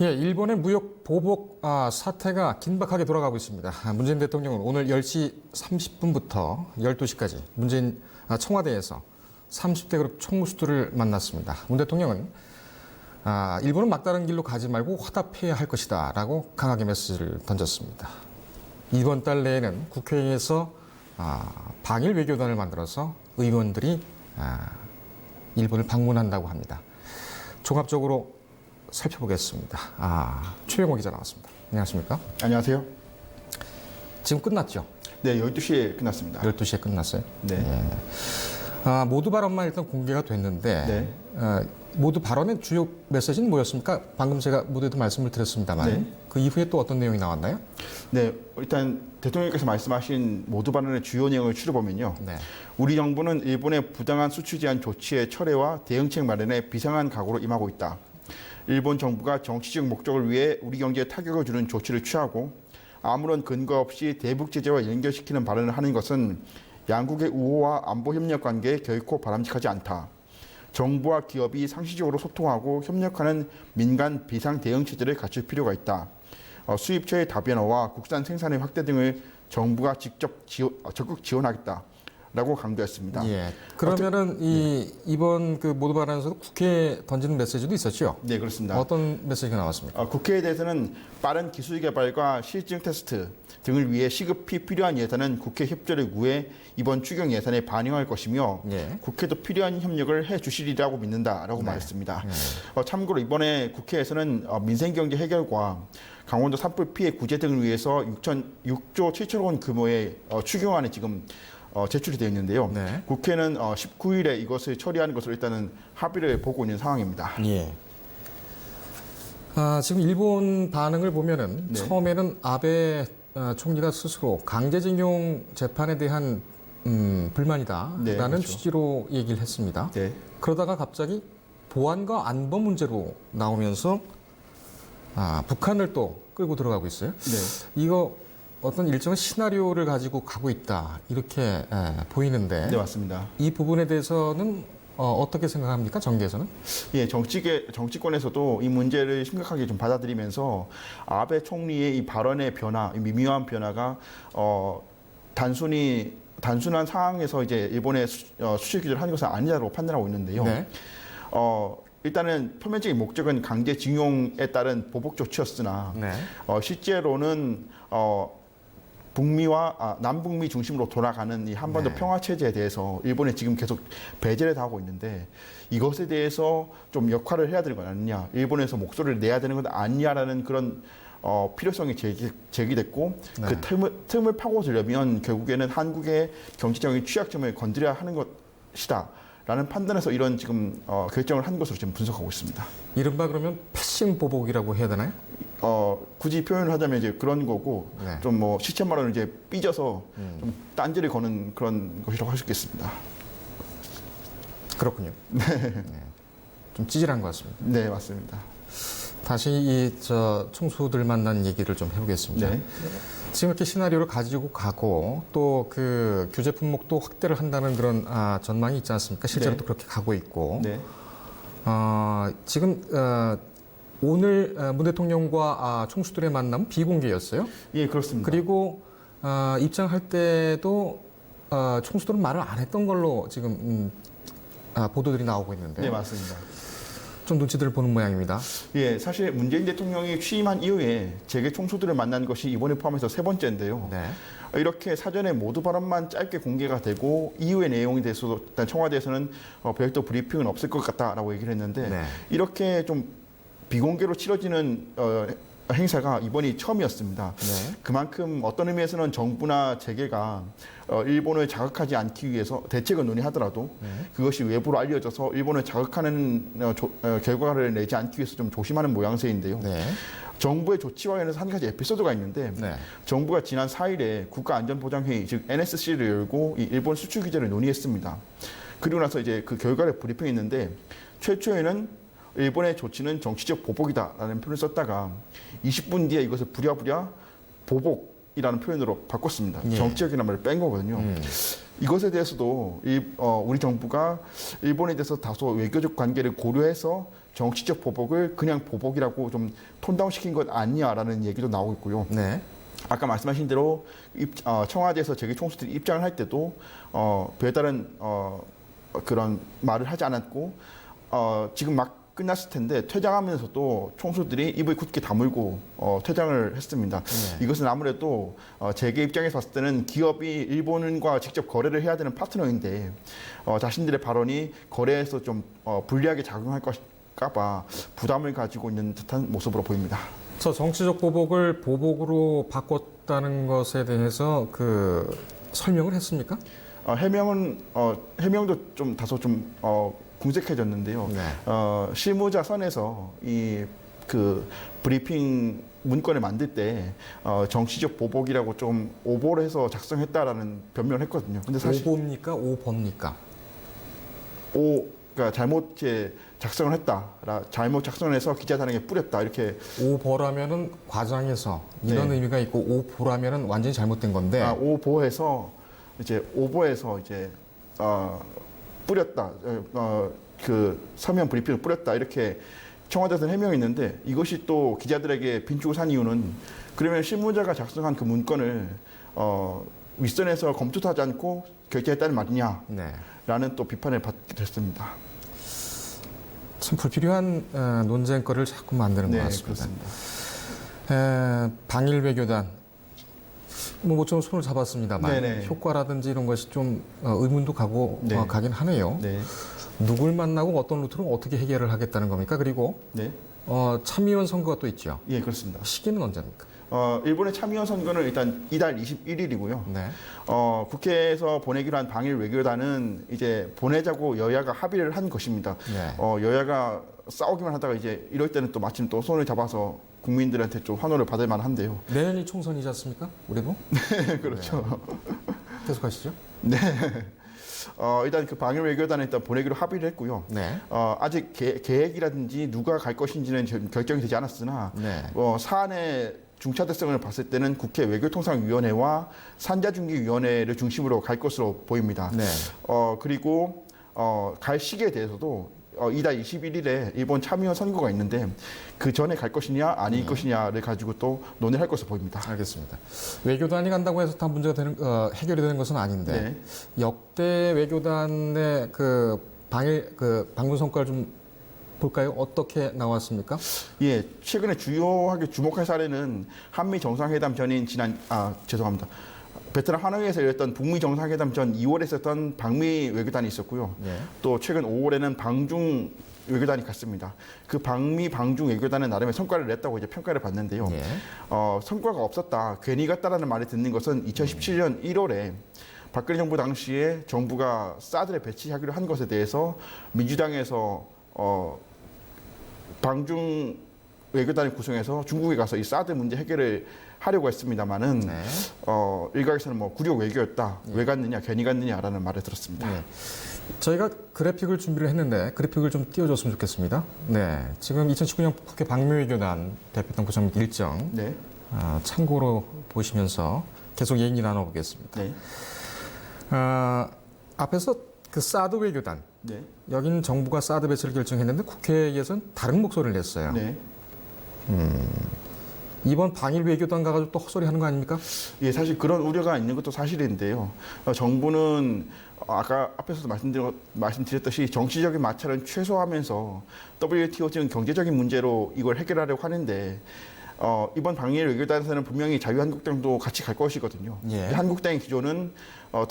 예, 일본의 무역 보복 사태가 긴박하게 돌아가고 있습니다. 문재인 대통령은 오늘 10시 30분부터 12시까지 청와대에서 30대 그룹 총무수들을 만났습니다. 문 대통령은 일본은 막다른 길로 가지 말고 화답해야 할 것이다 라고 강하게 메시지를 던졌습니다. 이번 달 내에는 국회에서 방일 외교단을 만들어서 의원들이 일본을 방문한다고 합니다. 종합적으로 살펴보겠습니다. 최영호 기자 나왔습니다. 안녕하십니까? 안녕하세요. 지금 끝났죠? 네, 12시에 끝났습니다. 12시에 끝났어요? 네. 예. 모두 발언만 일단 공개가 됐는데, 네. 모두 발언의 주요 메시지는 뭐였습니까? 방금 제가 모두에도 말씀을 드렸습니다만, 네. 그 이후에 또 어떤 내용이 나왔나요? 네, 일단 대통령께서 말씀하신 모두 발언의 주요 내용을 추려보면요. 네. 우리 정부는 일본의 부당한 수출 제한 조치의 철회와 대응책 마련에 비상한 각오로 임하고 있다. 일본 정부가 정치적 목적을 위해 우리 경제에 타격을 주는 조치를 취하고 아무런 근거 없이 대북 제재와 연결시키는 발언을 하는 것은 양국의 우호와 안보 협력 관계에 결코 바람직하지 않다. 정부와 기업이 상시적으로 소통하고 협력하는 민간 비상 대응 체제를 갖출 필요가 있다. 수입처의 다변화와 국산 생산의 확대 등을 정부가 직접 적극 지원하겠다. 라고 강조했습니다. 예. 그러면은 이번 그 모두 발언에서도 국회에 던지는 메시지도 있었죠? 네, 그렇습니다. 어떤 메시지가 나왔습니까? 국회에 대해서는 빠른 기술 개발과 실증 테스트 등을 위해 시급히 필요한 예산은 국회 협조를 구해 이번 추경 예산에 반영할 것이며 예. 국회도 필요한 협력을 해 주시리라고 믿는다라고 네. 말했습니다. 참고로 이번에 국회에서는 민생경제 해결과 강원도 산불 피해 구제 등을 위해서 6조 7천억 원 규모의 추경안이 지금 제출이 되어 있는데요. 네. 국회는 19일에 이것을 처리하는 것으로 일단은 합의를 보고 있는 상황입니다. 예. 지금 일본 반응을 보면은 네. 처음에는 아베 총리가 스스로 강제징용 재판에 대한 불만이다라는 네, 그렇죠. 취지로 얘기를 했습니다. 네. 그러다가 갑자기 보안과 안보 문제로 나오면서 북한을 또 끌고 들어가고 있어요. 네. 이거 어떤 일정한 시나리오를 가지고 가고 있다 이렇게 보이는데 네, 맞습니다. 이 부분에 대해서는 어떻게 생각합니까? 정계에서는? 예, 정치권에서도 이 문제를 심각하게 좀 받아들이면서 아베 총리의 이 발언의 변화, 이 미묘한 변화가 단순한 상황에서 이제 일본의 수출 규제를 하는 것은 아니라고 판단하고 있는데요. 네. 일단은 표면적인 목적은 강제징용에 따른 보복 조치였으나 네. 실제로는 남북미 중심으로 돌아가는 이 한반도 네. 평화 체제에 대해서 일본이 지금 계속 배제를 당하고 있는데 이것에 대해서 좀 역할을 해야 되는 건 아니냐, 일본에서 목소리를 내야 되는 건 아니냐라는 그런 필요성이 제기됐고 네. 그 틈을 파고들려면 결국에는 한국의 경제적인 취약점을 건드려야 하는 것이다. 라는 판단에서 이런 지금 결정을 한 것으로 지금 분석하고 있습니다. 이른바 그러면 패싱 보복이라고 해야 되나요? 굳이 표현을 하자면 이제 그런 거고, 네. 좀 뭐 시쳇말로 이제 삐져서 좀 딴지를 거는 그런 것이라고 할 수 있겠습니다. 그렇군요. 네. 좀 찌질한 것 같습니다. 네, 맞습니다. 다시 총수들 만난 얘기를 좀 해보겠습니다. 네. 지금 이렇게 시나리오를 가지고 가고 또 그 규제 품목도 확대를 한다는 그런 전망이 있지 않습니까? 실제로 네. 또 그렇게 가고 있고. 네. 지금 오늘 문 대통령과 총수들의 만남은 비공개였어요. 예, 그렇습니다. 그리고 입장할 때도 총수들은 말을 안 했던 걸로 지금 보도들이 나오고 있는데 네, 맞습니다. 좀 눈치들을 보는 모양입니다. 예, 사실 문재인 대통령이 취임한 이후에 재계 총수들을 만난 것이 이번에 포함해서 세 번째인데요. 네. 이렇게 사전에 모두 발언만 짧게 공개가 되고 이후의 내용에 대해서도 일단 청와대에서는 별도 브리핑은 없을 것 같다라고 얘기를 했는데 네. 이렇게 좀 비공개로 치러지는 행사가 이번이 처음이었습니다. 네. 그만큼 어떤 의미에서는 정부나 재계가 일본을 자극하지 않기 위해서 대책을 논의하더라도 그것이 외부로 알려져서 일본을 자극하는 결과를 내지 않기 위해서 좀 조심하는 모양새인데요. 네. 정부의 조치와 관련해서 한 가지 에피소드가 있는데 네. 정부가 지난 4일에 국가안전보장회의 즉 NSC를 열고 이 일본 수출 규제를 논의했습니다. 그리고 나서 이제 그 결과를 브리핑했는데 최초에는 일본의 조치는 정치적 보복이다라는 표현을 썼다가 20분 뒤에 이것을 부랴부랴 보복이라는 표현으로 바꿨습니다. 예. 정치적이라는 말을 뺀 거거든요. 이것에 대해서도 우리 정부가 일본에 대해서 다소 외교적 관계를 고려해서 정치적 보복을 그냥 보복이라고 좀 톤다운시킨 것 아니냐라는 얘기도 나오고 있고요. 네. 아까 말씀하신 대로 청와대에서 재계 총수들이 입장을 할 때도 별다른 그런 말을 하지 않았고 지금 막 끝났을 텐데 퇴장하면서도 총수들이 입을 굳게 다물고 퇴장을 했습니다. 네. 이것은 아무래도 재계 입장에서 봤을 때는 기업이 일본과 직접 거래를 해야 되는 파트너인데 자신들의 발언이 거래에서 좀 불리하게 작용할 것일까봐 부담을 가지고 있는 듯한 모습으로 보입니다. 저 정치적 보복을 보복으로 바꿨다는 것에 대해서 그 설명을 했습니까? 해명도 좀 다소 좀 궁색해졌는데요. 네. 실무자 선에서 그 브리핑 문건을 만들 때 정치적 보복이라고 좀 오보를 해서 작성했다라는 변명을 했거든요. 근데 사실 오보입니까? 오버입니까? 그러니까 잘못 작성을 했다, 잘못 작성을 해서 기자단에게 뿌렸다 이렇게. 오버라면은 과장해서 이런 네. 의미가 있고 오보라면은 완전히 잘못된 건데. 오보해서 오보해서 뿌렸다, 그 서면 브리핑을 뿌렸다 이렇게 청와대에서 해명했는데 이것이 또 기자들에게 빈축을 산 이유는 그러면 실무자가 작성한 그 문건을 윗선에서 검토도 하지 않고 결재했다는 말이냐? 네. 라는 또 비판을 받게 됐습니다. 참 불필요한 논쟁거리를 자꾸 만드는 것 같습니다. 그렇습니다. 방일 외교단 좀 손을 잡았습니다만 네네. 효과라든지 이런 것이 좀 의문도 가고 네. 가긴 하네요. 네. 누굴 만나고 어떤 루트로 어떻게 해결을 하겠다는 겁니까? 그리고 네. 참의원 선거가 또 있죠. 예, 그렇습니다. 시기는 언제입니까? 일본의 참의원 선거는 일단 이달 21일이고요. 네. 국회에서 보내기로 한 방일 외교단은 이제 보내자고 여야가 합의를 한 것입니다. 네. 여야가 싸우기만 하다가 이제 이럴 때는 또 마침 또 손을 잡아서 국민들한테 좀 환호를 받을 만한데요. 내년이 총선이지 않습니까? 우리도? 네, 그렇죠. 계속하시죠. 네. 일단 그 방일 외교단에 일단 보내기로 합의를 했고요. 네. 아직 계획이라든지 누가 갈 것인지는 지금 결정이 되지 않았으나 네. 사안의 중차대성을 봤을 때는 국회 외교통상위원회와 산자중기위원회를 중심으로 갈 것으로 보입니다. 네. 그리고 갈 시기에 대해서도 이달 21일에 일본 참의원 선거가 있는데 그 전에 갈 것이냐 아닐 것이냐를 가지고 또 논의를 할 것으로 보입니다. 알겠습니다. 외교단이 간다고 해서 다 문제가 해결이 되는 것은 아닌데 네. 역대 외교단의 그 방문 성과를 좀 볼까요? 어떻게 나왔습니까? 예, 최근에 주요하게 주목할 사례는 한미 정상회담 전인 베트남 하노이에서 열렸던 북미 정상회담 전 2월에 있었던 방미 외교단이 있었고요. 네. 또 최근 5월에는 방중 외교단이 갔습니다. 그 방미 방중 외교단은 나름의 성과를 냈다고 이제 평가를 받는데요. 네. 성과가 없었다, 괜히 갔다라는 말이 듣는 것은 2017년 1월에 박근혜 정부 당시에 정부가 사드를 배치하기로 한 것에 대해서 민주당에서 방중 외교단을 구성해서 중국에 가서 이 사드 문제 해결을 하려고 했습니다만은 네. 일각에서는 굴욕 외교였다. 왜 갔느냐, 괜히 갔느냐라는 말을 들었습니다. 네. 저희가 그래픽을 준비를 했는데 그래픽을 좀 띄워줬으면 좋겠습니다. 네, 지금 2019년 국회 방미외교단 대표단 구성 일정 네, 참고로 보시면서 계속 얘기 나눠보겠습니다. 네, 앞에서 그 사드 외교단 네, 여긴 정부가 사드 배치를 결정했는데 국회에서는 다른 목소리를 냈어요. 네. 이번 방일 외교단 가가지고 또 헛소리 하는 거 아닙니까? 예, 사실 그런 우려가 있는 것도 사실인데요. 정부는 아까 앞에서도 말씀드렸듯이 정치적인 마찰은 최소화하면서 WTO 등 경제적인 문제로 이걸 해결하려고 하는데 이번 방일 외교단에서는 분명히 자유한국당도 같이 갈 것이거든요. 예. 한국당의 기조는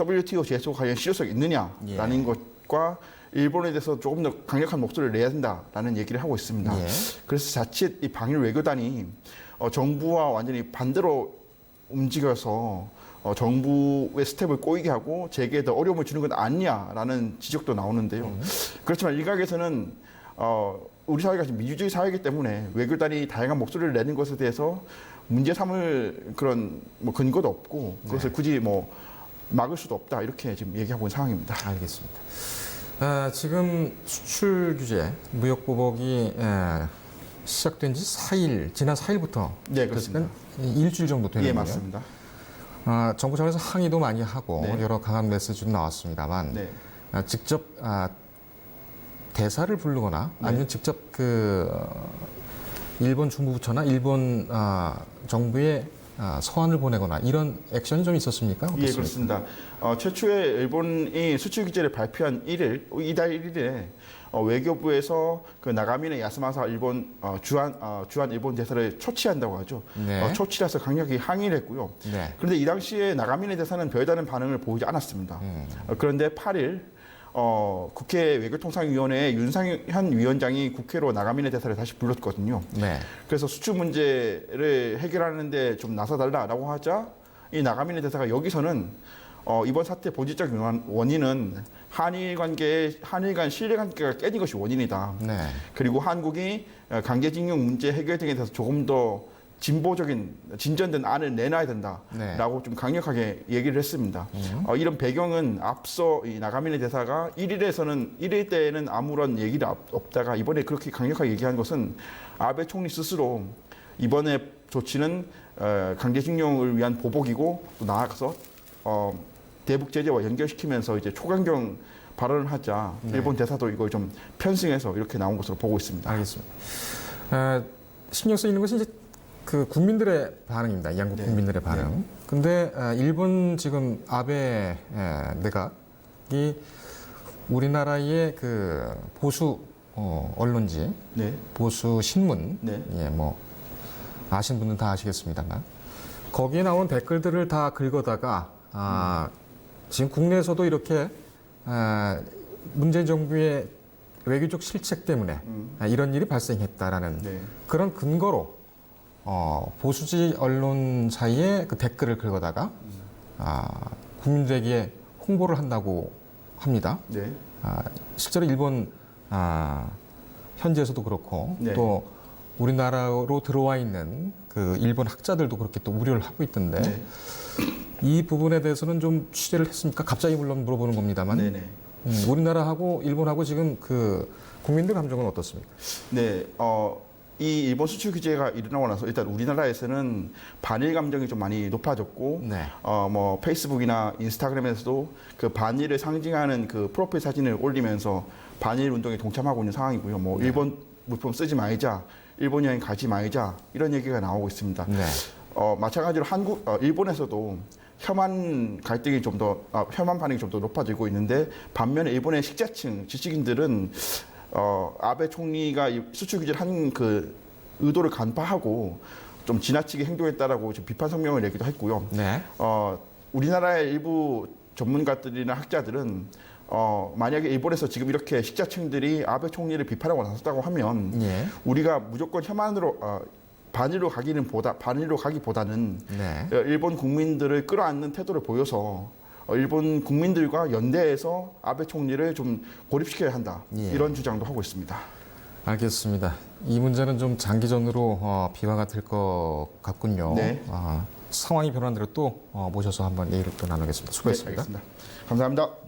WTO 제소 관련 실효성이 있느냐라는 예. 것과 일본에 대해서 조금 더 강력한 목소리를 내야 된다라는 얘기를 하고 있습니다. 예. 그래서 자칫 이 방일 외교단이 정부와 완전히 반대로 움직여서 정부의 스텝을 꼬이게 하고 재계에 더 어려움을 주는 건 아니냐라는 지적도 나오는데요. 그렇지만 일각에서는 우리 사회가 지금 민주주의 사회이기 때문에 외교단이 다양한 목소리를 내는 것에 대해서 문제 삼을 그런 근거도 없고 그것을 굳이 막을 수도 없다 이렇게 지금 얘기하고 있는 상황입니다. 알겠습니다. 지금 수출 규제, 무역 보복이 시작된 지 4일, 지난 4일부터 네, 그렇습니다. 일주일 정도 되는 예, 거예요. 맞습니다. 정부 차원에서 항의도 많이 하고 네. 여러 강한 메시지도 나왔습니다만 네. 직접 대사를 부르거나 아니면 직접 그 일본 중부부처나 일본 정부에 서한을 보내거나 이런 액션이 좀 있었습니까? 예, 어떻습니까? 그렇습니다. 최초에 일본이 수출 규제를 발표한 이달 1일에 외교부에서 그 나가미네 야스마사 일본 주한 일본 대사를 초치한다고 하죠. 네. 초치라서 강력히 항의를 했고요. 네. 그런데 이 당시에 나가미네 대사는 별다른 반응을 보이지 않았습니다. 그런데 8일 국회 외교통상위원회에 윤상현 위원장이 국회로 나가미네 대사를 다시 불렀거든요. 네. 그래서 수출 문제를 해결하는데 좀 나서달라라고 하자 이 나가미네 대사가 여기서는 이번 사태 본질적 원인은 한일 간 신뢰관계가 깨진 것이 원인이다. 네. 그리고 한국이 강제징용 문제 해결 등에 대해서 조금 더 진보적인 진전된 안을 내놔야 된다라고 좀 강력하게 얘기를 했습니다. 이런 배경은 앞서 이 나가미네 대사가 1일 때에는 아무런 얘기가 없다가 이번에 그렇게 강력하게 얘기한 것은 아베 총리 스스로 이번에 조치는 강제징용을 위한 보복이고 또 나아가서 대북 제재와 연결시키면서 이제 초강경 발언을 하자 일본 대사도 이걸 좀 편승해서 이렇게 나온 것으로 보고 있습니다. 알겠습니다. 신경 쓰이는 것이 이제 그 국민들의 반응입니다. 양국 국민들의 반응. 근데 일본 지금 아베 내각이 우리나라의 그 보수 언론지, 보수 신문, 예, 뭐 아시는 분들은 다 아시겠습니다만 거기에 나오는 댓글들을 다 긁어다가 지금 국내에서도 이렇게 문재인 정부의 외교적 실책 때문에 이런 일이 발생했다라는 그런 근거로 보수지 언론사에 그 댓글을 긁어다가 국민들에게 홍보를 한다고 합니다. 실제로 일본 현지에서도 그렇고 또 우리나라로 들어와 있는 그 일본 학자들도 그렇게 또 우려를 하고 있던데 이 부분에 대해서는 좀 취재를 했습니까? 갑자기 물론 물어보는 겁니다만 우리나라하고 일본하고 지금 그 국민들 감정은 어떻습니까? 네, 이 일본 수출 규제가 일어나고 나서 일단 우리나라에서는 반일 감정이 좀 많이 높아졌고, 뭐 페이스북이나 인스타그램에서도 그 반일을 상징하는 그 프로필 사진을 올리면서 반일 운동에 동참하고 있는 상황이고요. 뭐 일본 물품 쓰지 말자, 일본 여행 가지 말자 이런 얘기가 나오고 있습니다. 마찬가지로 일본에서도 혐한 갈등이 혐한 반응이 좀 더 높아지고 있는데 반면에 일본의 식자층 지식인들은 아베 총리가 수출 규제를 한 그 의도를 간파하고 좀 지나치게 행동했다라고 지금 비판 성명을 내기도 했고요. 우리나라의 일부 전문가들이나 학자들은 만약에 일본에서 지금 이렇게 식자층들이 아베 총리를 비판하고 나섰다고 하면 우리가 무조건 혐한으로 반일로 가기보다는 일본 국민들을 끌어안는 태도를 보여서 일본 국민들과 연대해서 아베 총리를 좀 고립시켜야 한다. 이런 주장도 하고 있습니다. 알겠습니다. 이 문제는 좀 장기전으로 비화가 될 것 같군요. 상황이 변한 대로 또 모셔서 한번 얘기를 또 나누겠습니다. 수고했습니다. 알겠습니다. 감사합니다.